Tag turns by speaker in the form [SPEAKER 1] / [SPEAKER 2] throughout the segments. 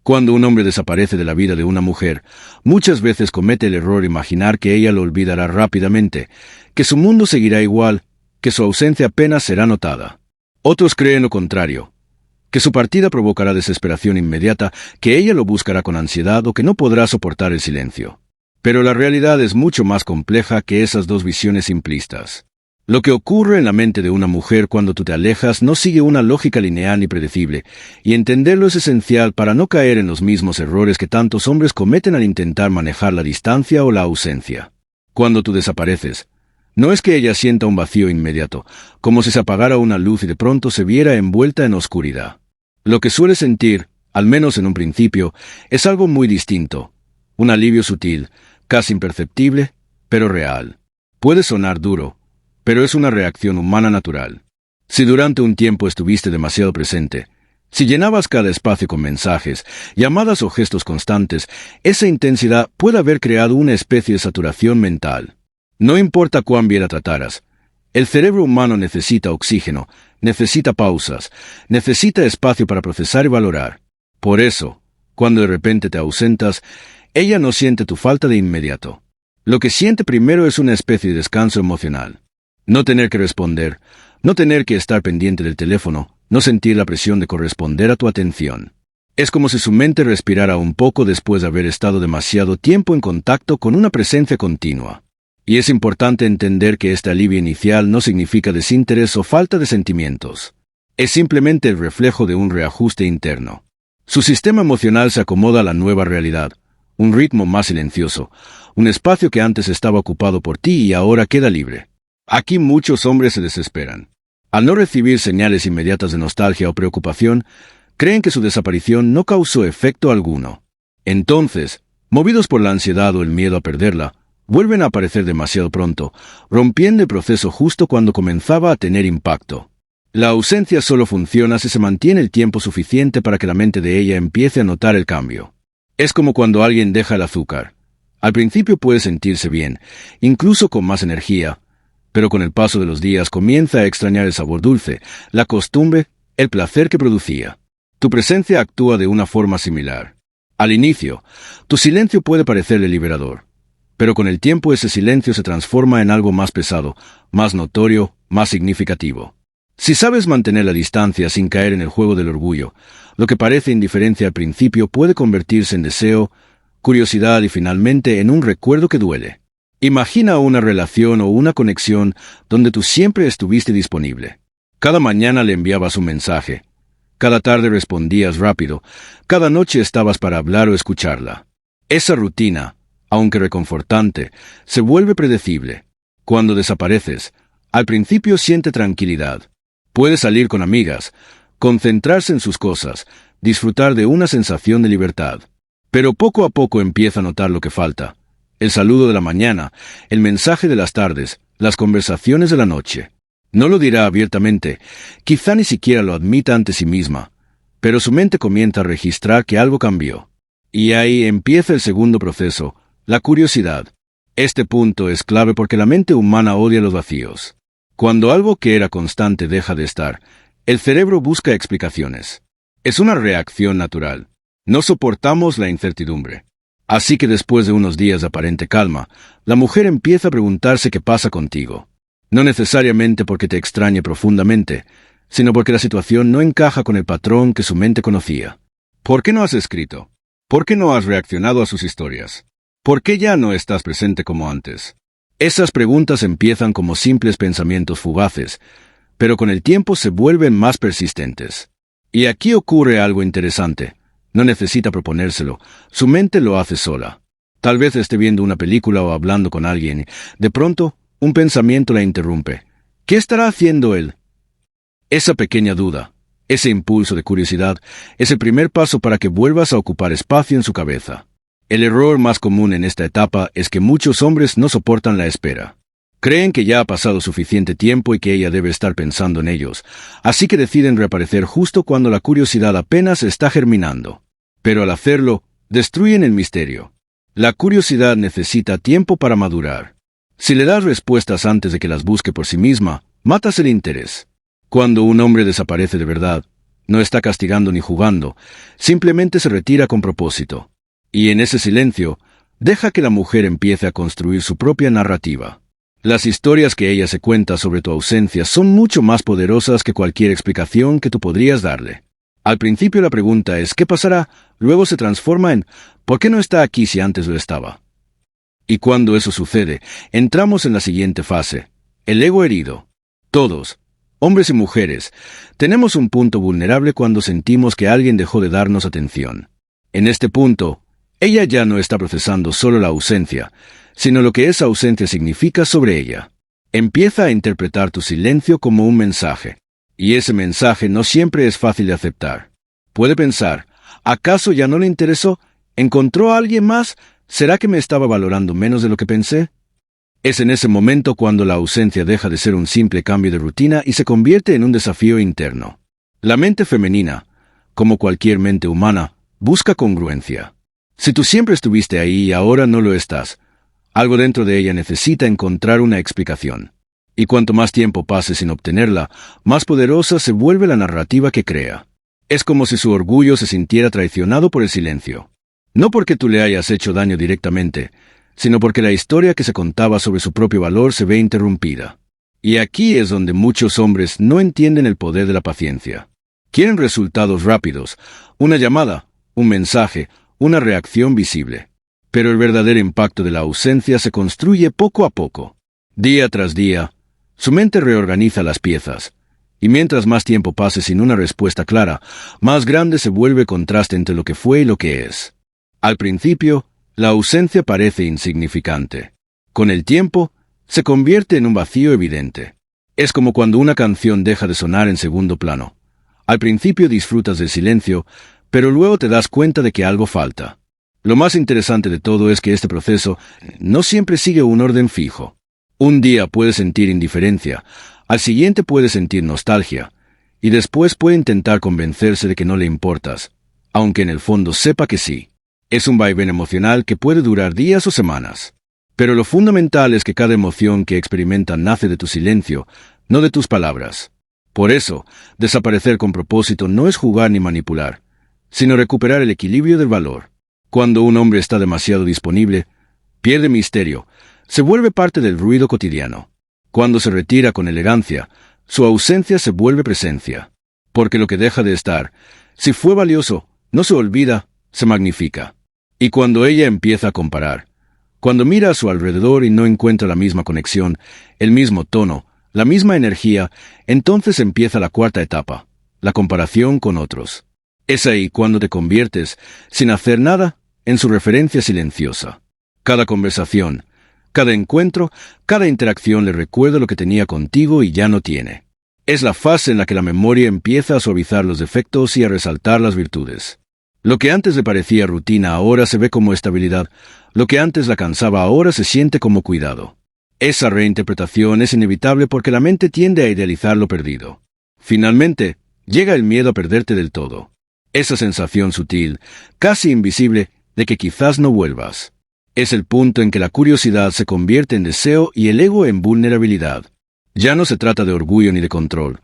[SPEAKER 1] Cuando un hombre desaparece de la vida de una mujer, muchas veces comete el error de imaginar que ella lo olvidará rápidamente, que su mundo seguirá igual, que su ausencia apenas será notada. Otros creen lo contrario, que su partida provocará desesperación inmediata, que ella lo buscará con ansiedad o que no podrá soportar el silencio. Pero la realidad es mucho más compleja que esas dos visiones simplistas. Lo que ocurre en la mente de una mujer cuando tú te alejas no sigue una lógica lineal ni predecible, y entenderlo es esencial para no caer en los mismos errores que tantos hombres cometen al intentar manejar la distancia o la ausencia. Cuando tú desapareces, no es que ella sienta un vacío inmediato, como si se apagara una luz y de pronto se viera envuelta en oscuridad. Lo que suele sentir, al menos en un principio, es algo muy distinto, un alivio sutil, casi imperceptible, pero real. Puede sonar duro, pero es una reacción humana natural. Si durante un tiempo estuviste demasiado presente, si llenabas cada espacio con mensajes, llamadas o gestos constantes, esa intensidad puede haber creado una especie de saturación mental. No importa cuán bien la trataras, el cerebro humano necesita oxígeno, necesita pausas, necesita espacio para procesar y valorar. Por eso, cuando de repente te ausentas, ella no siente tu falta de inmediato. Lo que siente primero es una especie de descanso emocional. No tener que responder, no tener que estar pendiente del teléfono, no sentir la presión de corresponder a tu atención. Es como si su mente respirara un poco después de haber estado demasiado tiempo en contacto con una presencia continua. Y es importante entender que este alivio inicial no significa desinterés o falta de sentimientos. Es simplemente el reflejo de un reajuste interno. Su sistema emocional se acomoda a la nueva realidad, un ritmo más silencioso, un espacio que antes estaba ocupado por ti y ahora queda libre. Aquí muchos hombres se desesperan. Al no recibir señales inmediatas de nostalgia o preocupación, creen que su desaparición no causó efecto alguno. Entonces, movidos por la ansiedad o el miedo a perderla, vuelven a aparecer demasiado pronto, rompiendo el proceso justo cuando comenzaba a tener impacto. La ausencia solo funciona si se mantiene el tiempo suficiente para que la mente de ella empiece a notar el cambio. Es como cuando alguien deja el azúcar. Al principio puede sentirse bien, incluso con más energía, pero con el paso de los días comienza a extrañar el sabor dulce, la costumbre, el placer que producía. Tu presencia actúa de una forma similar. Al inicio, tu silencio puede parecerle liberador, pero con el tiempo ese silencio se transforma en algo más pesado, más notorio, más significativo. Si sabes mantener la distancia sin caer en el juego del orgullo, lo que parece indiferencia al principio puede convertirse en deseo, curiosidad y finalmente en un recuerdo que duele. Imagina una relación o una conexión donde tú siempre estuviste disponible. Cada mañana le enviabas un mensaje. Cada tarde respondías rápido. Cada noche estabas para hablar o escucharla. Esa rutina, aunque reconfortante, se vuelve predecible. Cuando desapareces, al principio siente tranquilidad. Puede salir con amigas, concentrarse en sus cosas, disfrutar de una sensación de libertad. Pero poco a poco empieza a notar lo que falta. El saludo de la mañana, el mensaje de las tardes, las conversaciones de la noche. No lo dirá abiertamente, quizá ni siquiera lo admita ante sí misma, pero su mente comienza a registrar que algo cambió. Y ahí empieza el segundo proceso, la curiosidad. Este punto es clave porque la mente humana odia los vacíos. Cuando algo que era constante deja de estar, el cerebro busca explicaciones. Es una reacción natural. No soportamos la incertidumbre. Así que después de unos días de aparente calma, la mujer empieza a preguntarse qué pasa contigo. No necesariamente porque te extrañe profundamente, sino porque la situación no encaja con el patrón que su mente conocía. ¿Por qué no has escrito? ¿Por qué no has reaccionado a sus historias? ¿Por qué ya no estás presente como antes? Esas preguntas empiezan como simples pensamientos fugaces, pero con el tiempo se vuelven más persistentes. Y aquí ocurre algo interesante. No necesita proponérselo, su mente lo hace sola. Tal vez esté viendo una película o hablando con alguien, de pronto, un pensamiento la interrumpe. ¿Qué estará haciendo él? Esa pequeña duda, ese impulso de curiosidad, es el primer paso para que vuelvas a ocupar espacio en su cabeza. El error más común en esta etapa es que muchos hombres no soportan la espera. Creen que ya ha pasado suficiente tiempo y que ella debe estar pensando en ellos, así que deciden reaparecer justo cuando la curiosidad apenas está germinando. Pero al hacerlo, destruyen el misterio. La curiosidad necesita tiempo para madurar. Si le das respuestas antes de que las busque por sí misma, matas el interés. Cuando un hombre desaparece de verdad, No está castigando ni jugando, simplemente se retira con propósito. Y en ese silencio, deja que la mujer empiece a construir su propia narrativa. Las historias que ella se cuenta sobre tu ausencia son mucho más poderosas que cualquier explicación que tú podrías darle. Al principio la pregunta es ¿qué pasará? Luego se transforma en ¿por qué no está aquí si antes lo estaba? Y cuando eso sucede, entramos en la siguiente fase, el ego herido. Todos, hombres y mujeres, tenemos un punto vulnerable cuando sentimos que alguien dejó de darnos atención. En este punto, ella ya no está procesando solo la ausencia, sino lo que esa ausencia significa sobre ella. Empieza a interpretar tu silencio como un mensaje. Y ese mensaje no siempre es fácil de aceptar. Puede pensar, ¿acaso ya no le interesó? ¿Encontró a alguien más? ¿Será que me estaba valorando menos de lo que pensé? Es en ese momento cuando la ausencia deja de ser un simple cambio de rutina y se convierte en un desafío interno. La mente femenina, como cualquier mente humana, busca congruencia. Si tú siempre estuviste ahí y ahora no lo estás, algo dentro de ella necesita encontrar una explicación. Y cuanto más tiempo pase sin obtenerla, más poderosa se vuelve la narrativa que crea. Es como si su orgullo se sintiera traicionado por el silencio. No porque tú le hayas hecho daño directamente, sino porque la historia que se contaba sobre su propio valor se ve interrumpida. Y aquí es donde muchos hombres no entienden el poder de la paciencia. Quieren resultados rápidos, una llamada, un mensaje, una reacción visible. Pero el verdadero impacto de la ausencia se construye poco a poco. Día tras día, su mente reorganiza las piezas, y mientras más tiempo pase sin una respuesta clara, más grande se vuelve el contraste entre lo que fue y lo que es. Al principio, la ausencia parece insignificante. Con el tiempo, se convierte en un vacío evidente. Es como cuando una canción deja de sonar en segundo plano. Al principio disfrutas del silencio, pero luego te das cuenta de que algo falta. Lo más interesante de todo es que este proceso no siempre sigue un orden fijo. Un día puede sentir indiferencia, al siguiente puede sentir nostalgia, y después puede intentar convencerse de que no le importas, aunque en el fondo sepa que sí. Es un vaivén emocional que puede durar días o semanas. Pero lo fundamental es que cada emoción que experimenta nace de tu silencio, no de tus palabras. Por eso, desaparecer con propósito no es jugar ni manipular, sino recuperar el equilibrio del valor. Cuando un hombre está demasiado disponible, pierde misterio, se vuelve parte del ruido cotidiano. Cuando se retira con elegancia, su ausencia se vuelve presencia. Porque lo que deja de estar, si fue valioso, no se olvida, se magnifica. Y cuando ella empieza a comparar, cuando mira a su alrededor y no encuentra la misma conexión, el mismo tono, la misma energía, entonces empieza la cuarta etapa, la comparación con otros. Es ahí cuando te conviertes, sin hacer nada, en su referencia silenciosa. Cada conversación, cada encuentro, cada interacción le recuerda lo que tenía contigo y ya no tiene. Es la fase en la que la memoria empieza a suavizar los defectos y a resaltar las virtudes. Lo que antes le parecía rutina ahora se ve como estabilidad, lo que antes la cansaba ahora se siente como cuidado. Esa reinterpretación es inevitable porque la mente tiende a idealizar lo perdido. Finalmente, llega el miedo a perderte del todo. Esa sensación sutil, casi invisible, de que quizás no vuelvas. Es el punto en que la curiosidad se convierte en deseo y el ego en vulnerabilidad. Ya no se trata de orgullo ni de control,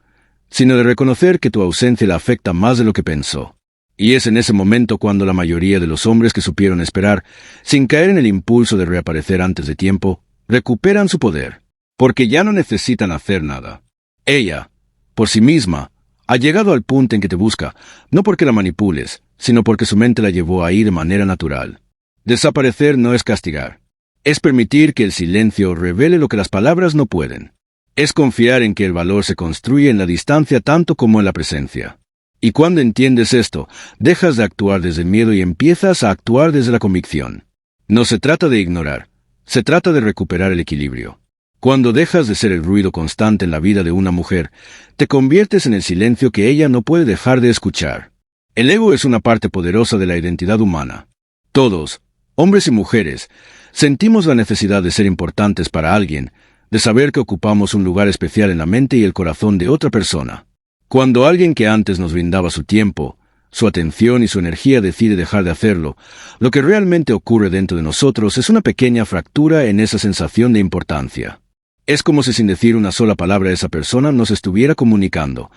[SPEAKER 1] sino de reconocer que tu ausencia la afecta más de lo que pensó. Y es en ese momento cuando la mayoría de los hombres que supieron esperar, sin caer en el impulso de reaparecer antes de tiempo, recuperan su poder, porque ya no necesitan hacer nada. Ella, por sí misma, ha llegado al punto en que te busca, no porque la manipules, sino porque su mente la llevó ahí de manera natural. Desaparecer no es castigar. Es permitir que el silencio revele lo que las palabras no pueden. Es confiar en que el valor se construye en la distancia tanto como en la presencia. Y cuando entiendes esto, dejas de actuar desde el miedo y empiezas a actuar desde la convicción. No se trata de ignorar, se trata de recuperar el equilibrio. Cuando dejas de ser el ruido constante en la vida de una mujer, te conviertes en el silencio que ella no puede dejar de escuchar. El ego es una parte poderosa de la identidad humana. Todos, hombres y mujeres, sentimos la necesidad de ser importantes para alguien, de saber que ocupamos un lugar especial en la mente y el corazón de otra persona. Cuando alguien que antes nos brindaba su tiempo, su atención y su energía decide dejar de hacerlo, lo que realmente ocurre dentro de nosotros es una pequeña fractura en esa sensación de importancia. Es como si sin decir una sola palabra esa persona nos estuviera comunicando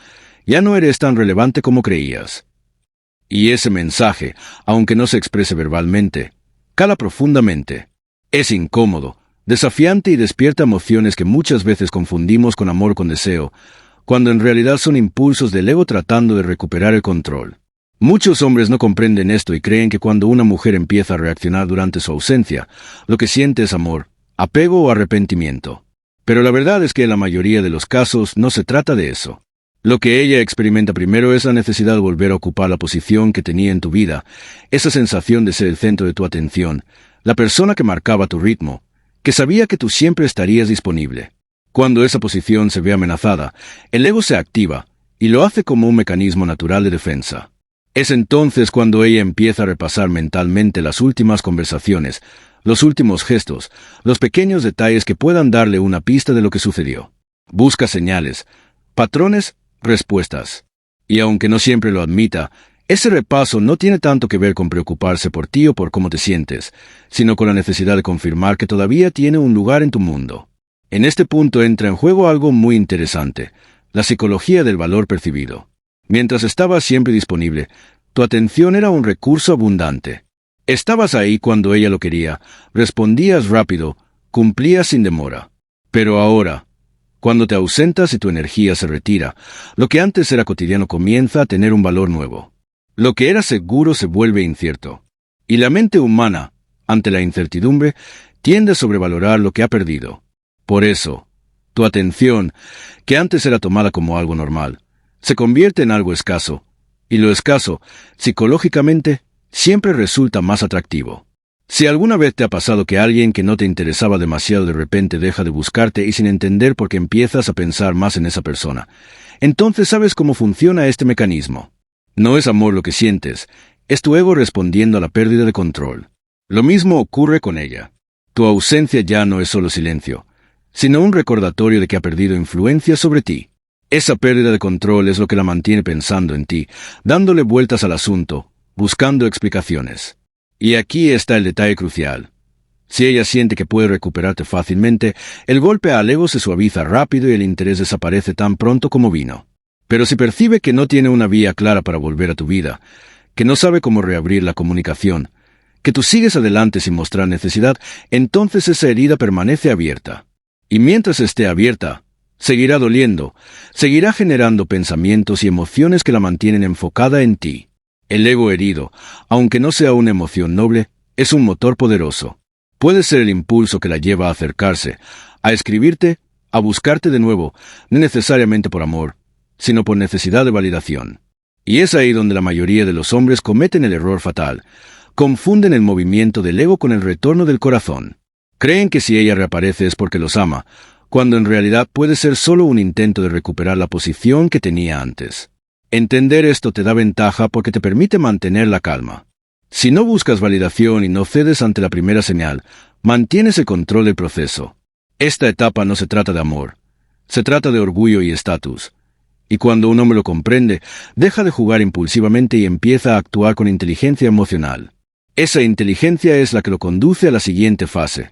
[SPEAKER 1] Ya no eres tan relevante como creías. Y ese mensaje, aunque no se exprese verbalmente, cala profundamente. Es incómodo, desafiante y despierta emociones que muchas veces confundimos con amor con deseo, cuando en realidad son impulsos del ego tratando de recuperar el control. Muchos hombres no comprenden esto y creen que cuando una mujer empieza a reaccionar durante su ausencia, lo que siente es amor, apego o arrepentimiento. Pero la verdad es que en la mayoría de los casos no se trata de eso. Lo que ella experimenta primero es la necesidad de volver a ocupar la posición que tenía en tu vida, esa sensación de ser el centro de tu atención, la persona que marcaba tu ritmo, que sabía que tú siempre estarías disponible. Cuando esa posición se ve amenazada, el ego se activa, y lo hace como un mecanismo natural de defensa. Es entonces cuando ella empieza a repasar mentalmente las últimas conversaciones, los últimos gestos, los pequeños detalles que puedan darle una pista de lo que sucedió. Busca señales, patrones, respuestas. Y aunque no siempre lo admita, ese repaso no tiene tanto que ver con preocuparse por ti o por cómo te sientes, sino con la necesidad de confirmar que todavía tiene un lugar en tu mundo. En este punto entra en juego algo muy interesante, la psicología del valor percibido. Mientras estabas siempre disponible, tu atención era un recurso abundante. Estabas ahí cuando ella lo quería, respondías rápido, cumplías sin demora. Pero ahora, cuando te ausentas y tu energía se retira, lo que antes era cotidiano comienza a tener un valor nuevo. Lo que era seguro se vuelve incierto. Y la mente humana, ante la incertidumbre, tiende a sobrevalorar lo que ha perdido. Por eso, tu atención, que antes era tomada como algo normal, se convierte en algo escaso, y lo escaso, psicológicamente, siempre resulta más atractivo. Si alguna vez te ha pasado que alguien que no te interesaba demasiado de repente deja de buscarte y sin entender por qué empiezas a pensar más en esa persona, entonces sabes cómo funciona este mecanismo. No es amor lo que sientes, es tu ego respondiendo a la pérdida de control. Lo mismo ocurre con ella. Tu ausencia ya no es solo silencio, sino un recordatorio de que ha perdido influencia sobre ti. Esa pérdida de control es lo que la mantiene pensando en ti, dándole vueltas al asunto, buscando explicaciones. Y aquí está el detalle crucial. Si ella siente que puede recuperarte fácilmente, el golpe al ego se suaviza rápido y el interés desaparece tan pronto como vino. Pero si percibe que no tiene una vía clara para volver a tu vida, que no sabe cómo reabrir la comunicación, que tú sigues adelante sin mostrar necesidad, entonces esa herida permanece abierta. Y mientras esté abierta, seguirá doliendo, seguirá generando pensamientos y emociones que la mantienen enfocada en ti. El ego herido, aunque no sea una emoción noble, es un motor poderoso. Puede ser el impulso que la lleva a acercarse, a escribirte, a buscarte de nuevo, no necesariamente por amor, sino por necesidad de validación. Y es ahí donde la mayoría de los hombres cometen el error fatal. Confunden el movimiento del ego con el retorno del corazón. Creen que si ella reaparece es porque los ama, cuando en realidad puede ser solo un intento de recuperar la posición que tenía antes. Entender esto te da ventaja porque te permite mantener la calma. Si no buscas validación y no cedes ante la primera señal, mantienes el control del proceso. Esta etapa no se trata de amor, se trata de orgullo y estatus. Y cuando un hombre lo comprende, deja de jugar impulsivamente y empieza a actuar con inteligencia emocional. Esa inteligencia es la que lo conduce a la siguiente fase,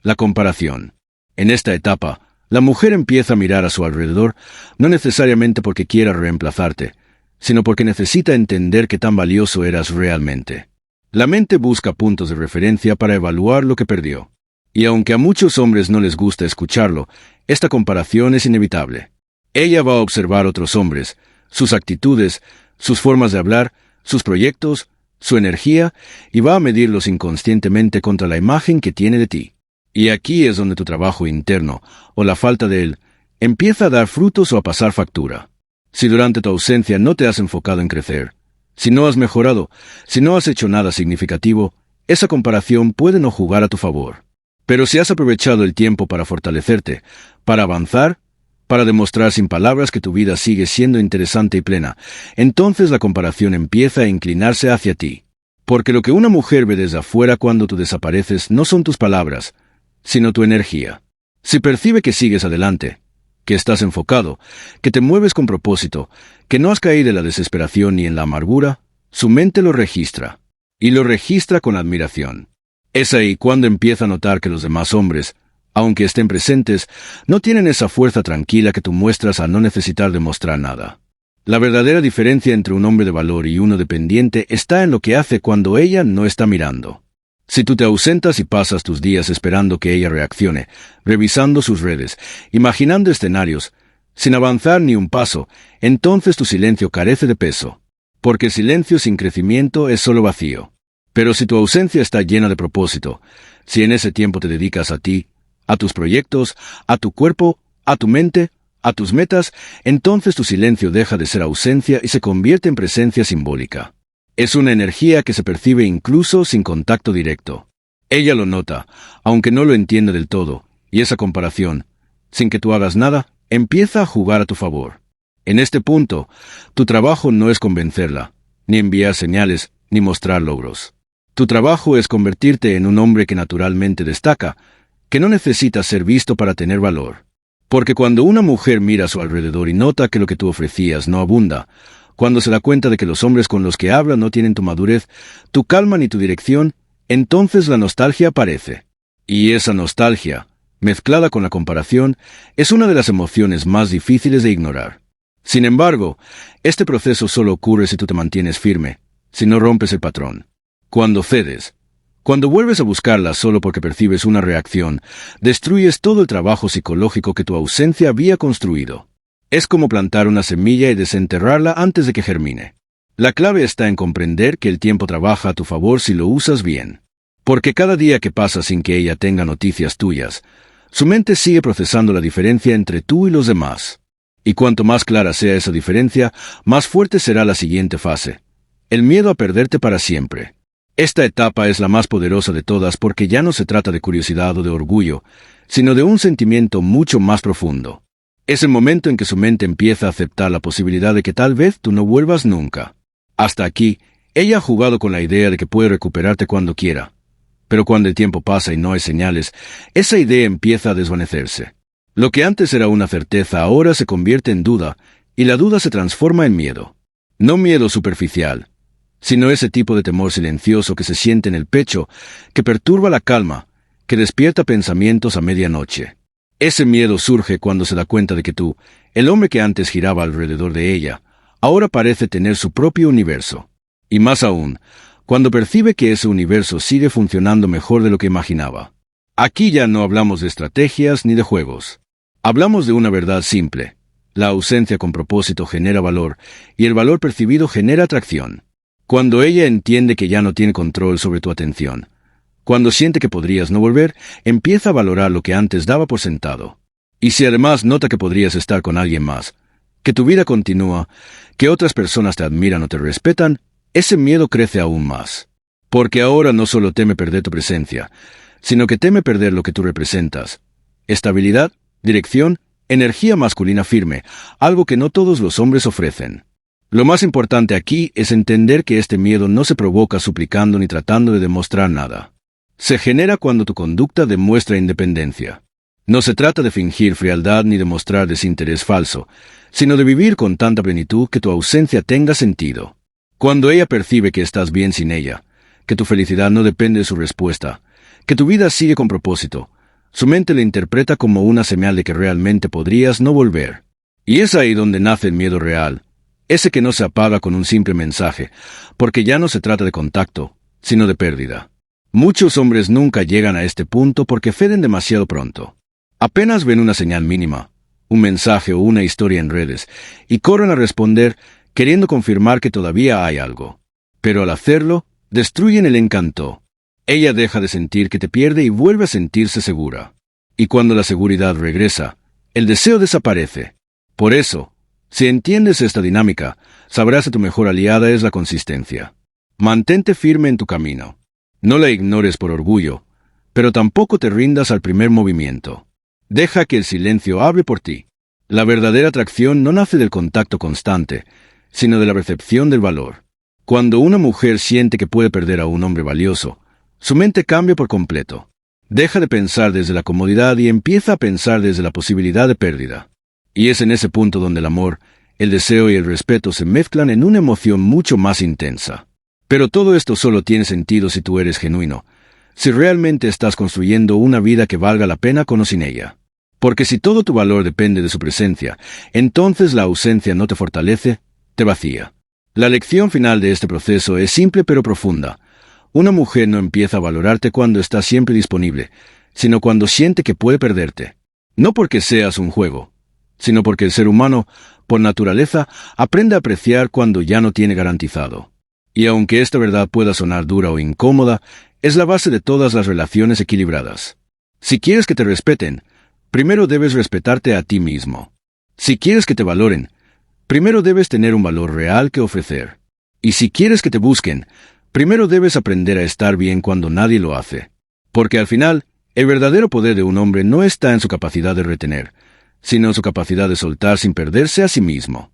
[SPEAKER 1] la comparación. En esta etapa, la mujer empieza a mirar a su alrededor, no necesariamente porque quiera reemplazarte, sino porque necesita entender qué tan valioso eras realmente. La mente busca puntos de referencia para evaluar lo que perdió. Y aunque a muchos hombres no les gusta escucharlo, esta comparación es inevitable. Ella va a observar otros hombres, sus actitudes, sus formas de hablar, sus proyectos, su energía, y va a medirlos inconscientemente contra la imagen que tiene de ti. Y aquí es donde tu trabajo interno, o la falta de él, empieza a dar frutos o a pasar factura. Si durante tu ausencia no te has enfocado en crecer, si no has mejorado, si no has hecho nada significativo, esa comparación puede no jugar a tu favor. Pero si has aprovechado el tiempo para fortalecerte, para avanzar, para demostrar sin palabras que tu vida sigue siendo interesante y plena, entonces la comparación empieza a inclinarse hacia ti. Porque lo que una mujer ve desde afuera cuando tú desapareces no son tus palabras, sino tu energía. Si percibe que sigues adelante, que estás enfocado, que te mueves con propósito, que no has caído en la desesperación ni en la amargura, su mente lo registra, y lo registra con admiración. Es ahí cuando empieza a notar que los demás hombres, aunque estén presentes, no tienen esa fuerza tranquila que tú muestras al no necesitar demostrar nada. La verdadera diferencia entre un hombre de valor y uno dependiente está en lo que hace cuando ella no está mirando. Si tú te ausentas y pasas tus días esperando que ella reaccione, revisando sus redes, imaginando escenarios, sin avanzar ni un paso, entonces tu silencio carece de peso. Porque el silencio sin crecimiento es solo vacío. Pero si tu ausencia está llena de propósito, si en ese tiempo te dedicas a ti, a tus proyectos, a tu cuerpo, a tu mente, a tus metas, entonces tu silencio deja de ser ausencia y se convierte en presencia simbólica. Es una energía que se percibe incluso sin contacto directo. Ella lo nota, aunque no lo entiende del todo, y esa comparación, sin que tú hagas nada, empieza a jugar a tu favor. En este punto, tu trabajo no es convencerla, ni enviar señales, ni mostrar logros. Tu trabajo es convertirte en un hombre que naturalmente destaca, que no necesita ser visto para tener valor. Porque cuando una mujer mira a su alrededor y nota que lo que tú ofrecías no abunda, cuando se da cuenta de que los hombres con los que habla no tienen tu madurez, tu calma ni tu dirección, entonces la nostalgia aparece. Y esa nostalgia, mezclada con la comparación, es una de las emociones más difíciles de ignorar. Sin embargo, este proceso solo ocurre si tú te mantienes firme, si no rompes el patrón. Cuando cedes, cuando vuelves a buscarla solo porque percibes una reacción, destruyes todo el trabajo psicológico que tu ausencia había construido. Es como plantar una semilla y desenterrarla antes de que germine. La clave está en comprender que el tiempo trabaja a tu favor si lo usas bien. Porque cada día que pasa sin que ella tenga noticias tuyas, su mente sigue procesando la diferencia entre tú y los demás. Y cuanto más clara sea esa diferencia, más fuerte será la siguiente fase: el miedo a perderte para siempre. Esta etapa es la más poderosa de todas porque ya no se trata de curiosidad o de orgullo, sino de un sentimiento mucho más profundo. Es el momento en que su mente empieza a aceptar la posibilidad de que tal vez tú no vuelvas nunca. Hasta aquí, ella ha jugado con la idea de que puede recuperarte cuando quiera. Pero cuando el tiempo pasa y no hay señales, esa idea empieza a desvanecerse. Lo que antes era una certeza ahora se convierte en duda, y la duda se transforma en miedo. No miedo superficial, sino ese tipo de temor silencioso que se siente en el pecho, que perturba la calma, que despierta pensamientos a medianoche. Ese miedo surge cuando se da cuenta de que tú, el hombre que antes giraba alrededor de ella, ahora parece tener su propio universo. Y más aún, cuando percibe que ese universo sigue funcionando mejor de lo que imaginaba. Aquí ya no hablamos de estrategias ni de juegos. Hablamos de una verdad simple. La ausencia con propósito genera valor, y el valor percibido genera atracción. Cuando ella entiende que ya no tiene control sobre tu atención, cuando siente que podrías no volver, empieza a valorar lo que antes daba por sentado. Y si además nota que podrías estar con alguien más, que tu vida continúa, que otras personas te admiran o te respetan, ese miedo crece aún más. Porque ahora no solo teme perder tu presencia, sino que teme perder lo que tú representas. Estabilidad, dirección, energía masculina firme, algo que no todos los hombres ofrecen. Lo más importante aquí es entender que este miedo no se provoca suplicando ni tratando de demostrar nada. Se genera cuando tu conducta demuestra independencia. No se trata de fingir frialdad ni de mostrar desinterés falso, sino de vivir con tanta plenitud que tu ausencia tenga sentido. Cuando ella percibe que estás bien sin ella, que tu felicidad no depende de su respuesta, que tu vida sigue con propósito, su mente le interpreta como una señal de que realmente podrías no volver. Y es ahí donde nace el miedo real, ese que no se apaga con un simple mensaje, porque ya no se trata de contacto, sino de pérdida. Muchos hombres nunca llegan a este punto porque ceden demasiado pronto. Apenas ven una señal mínima, un mensaje o una historia en redes, y corren a responder queriendo confirmar que todavía hay algo. Pero al hacerlo, destruyen el encanto. Ella deja de sentir que te pierde y vuelve a sentirse segura. Y cuando la seguridad regresa, el deseo desaparece. Por eso, si entiendes esta dinámica, sabrás que tu mejor aliada es la consistencia. Mantente firme en tu camino. No la ignores por orgullo, pero tampoco te rindas al primer movimiento. Deja que el silencio hable por ti. La verdadera atracción no nace del contacto constante, sino de la percepción del valor. Cuando una mujer siente que puede perder a un hombre valioso, su mente cambia por completo. Deja de pensar desde la comodidad y empieza a pensar desde la posibilidad de pérdida. Y es en ese punto donde el amor, el deseo y el respeto se mezclan en una emoción mucho más intensa. Pero todo esto solo tiene sentido si tú eres genuino, si realmente estás construyendo una vida que valga la pena con o sin ella. Porque si todo tu valor depende de su presencia, entonces la ausencia no te fortalece, te vacía. La lección final de este proceso es simple pero profunda. Una mujer no empieza a valorarte cuando está siempre disponible, sino cuando siente que puede perderte. No porque seas un juego, sino porque el ser humano, por naturaleza, aprende a apreciar cuando ya no tiene garantizado. Y aunque esta verdad pueda sonar dura o incómoda, es la base de todas las relaciones equilibradas. Si quieres que te respeten, primero debes respetarte a ti mismo. Si quieres que te valoren, primero debes tener un valor real que ofrecer. Y si quieres que te busquen, primero debes aprender a estar bien cuando nadie lo hace. Porque al final, el verdadero poder de un hombre no está en su capacidad de retener, sino en su capacidad de soltar sin perderse a sí mismo.